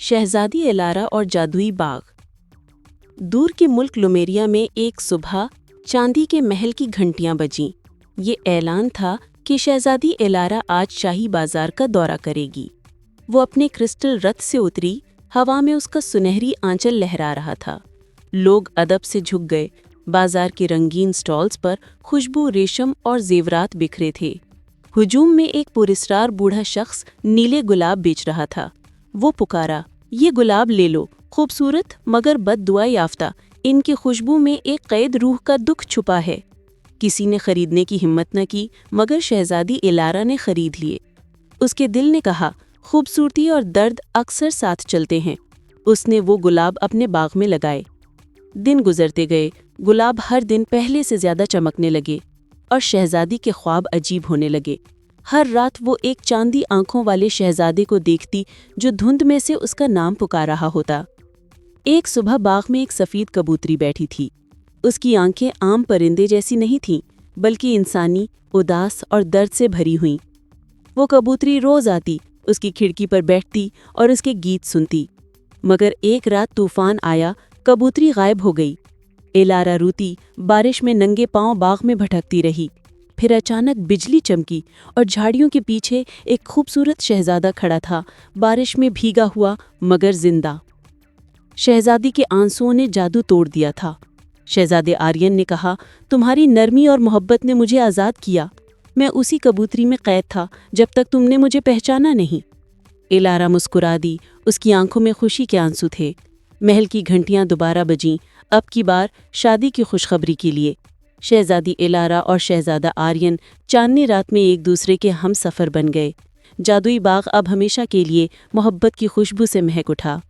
شہزادی الارا اور جادوئی باغ۔ دور کے ملک لومیریا میں ایک صبح چاندی کے محل کی گھنٹیاں بجیں۔ یہ اعلان تھا کہ شہزادی الارا آج شاہی بازار کا دورہ کرے گی۔ وہ اپنے کرسٹل رتھ سے اتری، ہوا میں اس کا سنہری آنچل لہرا رہا تھا۔ لوگ ادب سے جھک گئے۔ بازار کے رنگین سٹالز پر خوشبو، ریشم اور زیورات بکھرے تھے۔ ہجوم میں ایک پراسرار بوڑھا شخص نیلے گلاب بیچ رہا تھا۔ وہ پکارا، یہ گلاب لے لو، خوبصورت مگر بد دعا یافتہ، ان کی خوشبو میں ایک قید روح کا دکھ چھپا ہے۔ کسی نے خریدنے کی ہمت نہ کی، مگر شہزادی الارا نے خرید لیے۔ اس کے دل نے کہا، خوبصورتی اور درد اکثر ساتھ چلتے ہیں۔ اس نے وہ گلاب اپنے باغ میں لگائے۔ دن گزرتے گئے، گلاب ہر دن پہلے سے زیادہ چمکنے لگے اور شہزادی کے خواب عجیب ہونے لگے۔ ہر رات وہ ایک چاندی آنکھوں والے شہزادے کو دیکھتی جو دھند میں سے اس کا نام پکار رہا ہوتا۔ ایک صبح باغ میں ایک سفید کبوتری بیٹھی تھی۔ اس کی آنکھیں عام پرندے جیسی نہیں تھیں، بلکہ انسانی، اداس اور درد سے بھری ہوئیں۔ وہ کبوتری روز آتی، اس کی کھڑکی پر بیٹھتی اور اس کے گیت سنتی۔ مگر ایک رات طوفان آیا، کبوتری غائب ہو گئی۔ الارا روتی، بارش میں ننگے پاؤں باغ میں بھٹکتی رہی۔ پھر اچانک بجلی چمکی اور جھاڑیوں کے پیچھے ایک خوبصورت شہزادہ کھڑا تھا، بارش میں بھیگا ہوا مگر زندہ۔ شہزادی کے آنسوؤں نے جادو توڑ دیا تھا۔ شہزادے آرین نے کہا، تمہاری نرمی اور محبت نے مجھے آزاد کیا۔ میں اسی کبوتری میں قید تھا جب تک تم نے مجھے پہچانا نہیں۔ الارا مسکرا دی، اس کی آنکھوں میں خوشی کے آنسو تھے۔ محل کی گھنٹیاں دوبارہ بجیں، اب کی بار شادی کی خوشخبری کے لیے۔ شہزادی الارا اور شہزادہ آرین چاندنی رات میں ایک دوسرے کے ہم سفر بن گئے۔ جادوئی باغ اب ہمیشہ کے لیے محبت کی خوشبو سے مہک اٹھا۔